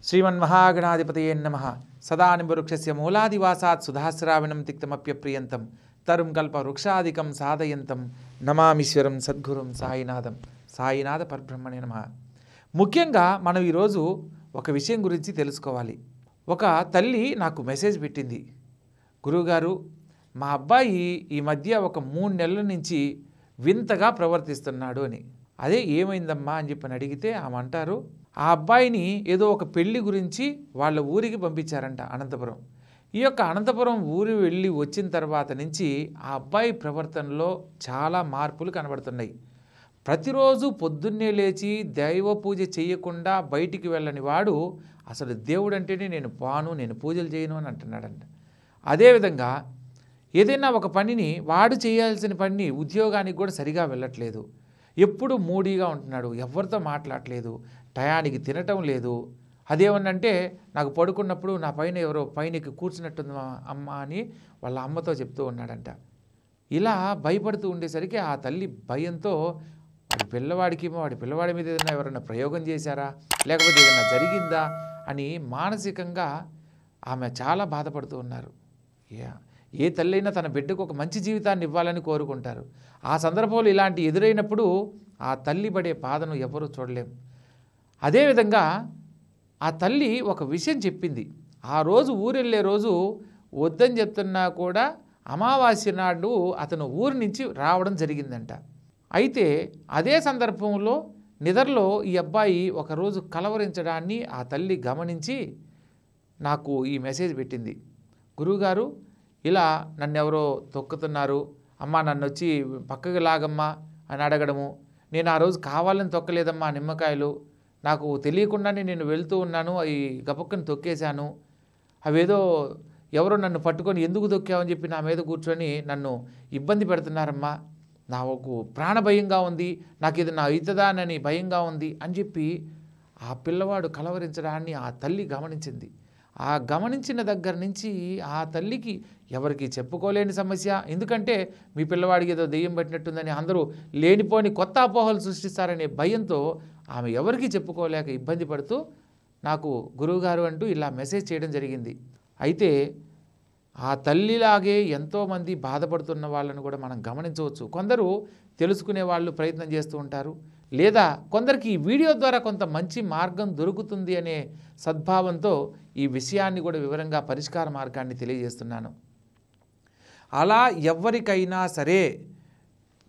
శ్రీమన్మహాగణాధిపతయే నమః. సదానివృక్షస్య మూలాదివాసాత్ సుధాశ్రావణం తిక్తమప్యప్రియంతం తరుం కల్పవృక్షాదికం సాధయంతం నమామీశ్వరం సద్గురుం సాయినాథం. సాయినాథ పరబ్రహ్మణే నమః. ముఖ్యంగా మనం ఈరోజు ఒక విషయం గురించి తెలుసుకోవాలి. ఒక తల్లి నాకు మెసేజ్ పెట్టింది, గురువుగారు మా అబ్బాయి ఈ మధ్య ఒక 3 నెలల నుంచి వింతగా ప్రవర్తిస్తున్నాడు అని. అదే ఏమైందమ్మా అని చెప్పని అడిగితే ఆమె అంటారు, ఆ అబ్బాయిని ఏదో ఒక పెళ్లి గురించి వాళ్ళ ఊరికి పంపించారంట, అనంతపురం. ఈ యొక్క అనంతపురం ఊరు వెళ్ళి వచ్చిన తర్వాత నుంచి ఆ అబ్బాయి ప్రవర్తనలో చాలా మార్పులు కనబడుతున్నాయి. ప్రతిరోజు పొద్దున్నే లేచి దైవ పూజ చేయకుండా బయటికి వెళ్ళని వాడు అసలు దేవుడు అంటేనే నేను పాను, నేను పూజలు చేయను అని అంటున్నాడంట. అదేవిధంగా ఏదైనా ఒక పనిని వాడు చేయాల్సిన పనిని ఉద్యోగానికి కూడా సరిగా వెళ్ళట్లేదు, ఎప్పుడు మూడీగా ఉంటున్నాడు, ఎవరితో మాట్లాడలేదు, టయానికి తినటం లేదు. అదేమన్నంటే నాకు పడుకున్నప్పుడు నా పైన ఎవరో పైనకి కూర్చున్నట్టుంది అమ్మ అని వాళ్ళ అమ్మతో చెప్తూ ఉన్నాడంట. ఇలా భయపడుతూ ఉండేసరికి ఆ తల్లి భయంతో వాడి పిల్లవాడి మీద ఏదైనా ఎవరైనా ప్రయోగం చేశారా, లేకపోతే ఏదైనా జరిగిందా అని మానసికంగా ఆమె చాలా బాధపడుతూ ఉన్నారు. ఏ తల్లైనా తన బిడ్డకు ఒక మంచి జీవితాన్ని ఇవ్వాలని కోరుకుంటారు. ఆ సందర్భంలో ఇలాంటి ఎదురైనప్పుడు ఆ తల్లి పడే బాధను ఎవరూ చూడలేం. అదేవిధంగా ఆ తల్లి ఒక విషయం చెప్పింది. ఆ రోజు ఊరెళ్ళే రోజు వద్దని చెప్తున్నా కూడా అమావాస్య నాడు అతను ఊరి నుంచి రావడం జరిగిందంట. అయితే అదే సందర్భంలో నిద్రలో ఈ అబ్బాయి ఒకరోజు కలవరించడాన్ని ఆ తల్లి గమనించి నాకు ఈ మెసేజ్ పెట్టింది, గురువుగారు ఇలా నన్ను ఎవరో తొక్కుతున్నారు, అమ్మ నన్ను వచ్చి పక్కకి లాగమ్మా అని అడగడము. నేను ఆ రోజు కావాలని తొక్కలేదమ్మా, నిమ్మకాయలు నాకు తెలియకుండానే నేను వెళ్తూ ఉన్నాను, అవి గబక్కని తొక్కేశాను. అవేదో ఎవరో నన్ను పట్టుకొని ఎందుకు తొక్కావని చెప్పి నా మీద కూర్చొని నన్ను ఇబ్బంది పెడుతున్నారమ్మా, నాకు ప్రాణభయంగా ఉంది, నాకు ఏదైనా అవుతుందానని భయంగా ఉంది అని చెప్పి ఆ పిల్లవాడు కలవరించడాన్ని ఆ తల్లి గమనించింది. ఆ గమనించిన దగ్గర నుంచి ఆ తల్లికి ఎవరికి చెప్పుకోలేని సమస్య. ఎందుకంటే మీ పిల్లవాడికి ఏదో దెయ్యం పట్టినట్టుందని అందరూ లేనిపోని కొత్త అపోహలు సృష్టిస్తారనే భయంతో ఆమె ఎవరికి చెప్పుకోలేక ఇబ్బంది పడుతూ నాకు గురువుగారు అంటూ ఇలా మెసేజ్ చేయడం జరిగింది. అయితే ఆ తల్లిలాగే ఎంతోమంది బాధపడుతున్న వాళ్ళను కూడా మనం గమనించవచ్చు. కొందరు తెలుసుకునే వాళ్ళు ప్రయత్నం చేస్తూ ఉంటారు, లేదా కొందరికి ఈ వీడియో ద్వారా కొంత మంచి మార్గం దొరుకుతుంది అనే సద్భావంతో ఈ విషయాన్ని కూడా వివరంగా పరిష్కార మార్గాన్ని తెలియజేస్తున్నాను. అలా ఎవరికైనా సరే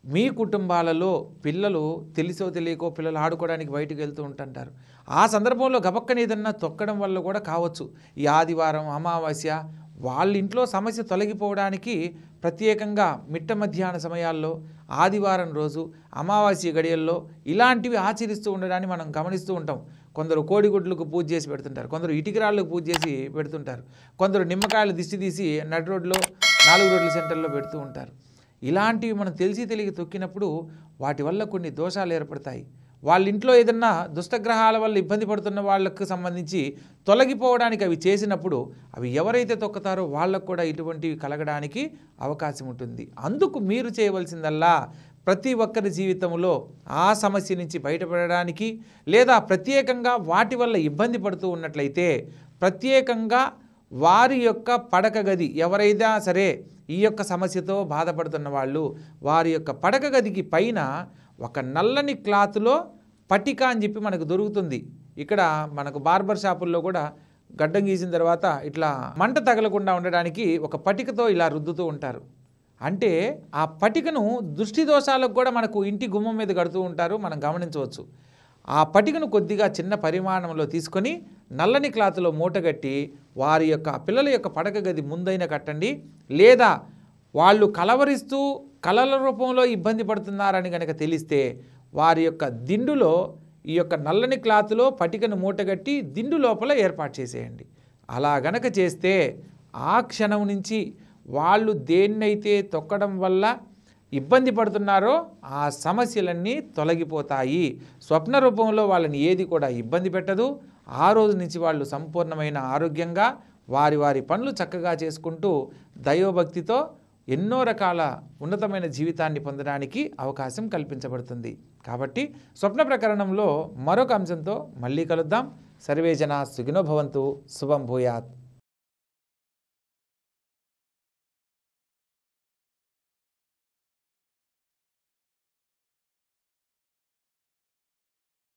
మీ కుటుంబాలలో పిల్లలు తెలిసో తెలియకో పిల్లలు ఆడుకోవడానికి బయటకు వెళ్తూ ఉంటుంటారు. ఆ సందర్భంలో గబక్కని ఏదన్నా తొక్కడం వల్ల కూడా కావచ్చు. ఈ ఆదివారం అమావాస్య వాళ్ళ ఇంట్లో సమస్య తొలగిపోవడానికి ప్రత్యేకంగా మిట్ట మధ్యాహ్న సమయాల్లో, ఆదివారం రోజు, అమావాస్య గడియల్లో ఇలాంటివి ఆచరిస్తూ ఉండడాన్ని మనం గమనిస్తూ ఉంటాం. కొందరు కోడిగుడ్లకు పూజ చేసి పెడుతుంటారు, కొందరు ఇటుకరాళ్ళకు పూజ చేసి పెడుతుంటారు, కొందరు నిమ్మకాయలు దిష్టి తీసి నడి రోడ్లో 4 రోడ్ల సెంటర్లో పెడుతూ ఉంటారు. ఇలాంటివి మనం తెలిసి తెలియక తొక్కినప్పుడు వాటి వల్ల కొన్ని దోషాలు ఏర్పడతాయి. వాళ్ళ ఇంట్లో ఏదన్నా దుష్టగ్రహాల వల్ల ఇబ్బంది పడుతున్న వాళ్ళకు సంబంధించి తొలగిపోవడానికి అవి చేసినప్పుడు అవి ఎవరైతే తొక్కుతారో వాళ్ళకు కూడా ఇటువంటివి కలగడానికి అవకాశం ఉంటుంది. అందుకు మీరు చేయవలసిందల్లా ప్రతి ఒక్కరి జీవితంలో ఆ సమస్య నుంచి బయటపడడానికి, లేదా ప్రత్యేకంగా వాటి వల్ల ఇబ్బంది పడుతూ ఉన్నట్లయితే ప్రత్యేకంగా వారి యొక్క పడక గది, ఎవరైనా సరే ఈ యొక్క సమస్యతో బాధపడుతున్న వాళ్ళు వారి యొక్క పడక గదికి పైన ఒక నల్లని క్లాత్లో పటిక అని చెప్పి మనకు దొరుకుతుంది. ఇక్కడ మనకు బార్బర్ షాపుల్లో కూడా గడ్డం గీసిన తర్వాత ఇట్లా మంట తగలకుండా ఉండడానికి ఒక పటికతో ఇలా రుద్దుతూ ఉంటారు. అంటే ఆ పటికను దృష్టి దోషాలకు కూడా మనకు ఇంటి గుమ్మం మీద కడుతూ ఉంటారు, మనం గమనించవచ్చు. ఆ పటికను కొద్దిగా చిన్న పరిమాణంలో తీసుకొని నల్లని క్లాత్లో మూటగట్టి వారి యొక్క పిల్లల యొక్క పడక గది ముందైనా కట్టండి, లేదా వాళ్ళు కలవరిస్తూ కలల రూపంలో ఇబ్బంది పడుతున్నారని కనుక తెలిస్తే వారి యొక్క దిండులో ఈ యొక్క నల్లని క్లాత్లో పటికను మూటగట్టి దిండు లోపల ఏర్పాటు చేసేయండి. అలా గనక చేస్తే ఆ క్షణం నుంచి వాళ్ళు దేన్నైతే తొక్కడం వల్ల ఇబ్బంది పడుతున్నారో ఆ సమస్యలన్నీ తొలగిపోతాయి. స్వప్న రూపంలో వాళ్ళని ఏది కూడా ఇబ్బంది పెట్టదు. ఆ రోజు నుంచి వాళ్ళు సంపూర్ణమైన ఆరోగ్యంగా వారి పనులు చక్కగా చేసుకుంటూ దైవభక్తితో ఎన్నో రకాల ఉన్నతమైన జీవితాన్ని పొందడానికి అవకాశం కల్పించబడుతుంది. కాబట్టి స్వప్న ప్రకరణంలో మరొక అంశంతో మళ్ళీ కలుద్దాం. సర్వే జనా సుఖినో భవంతు. శుభం భూయాత్.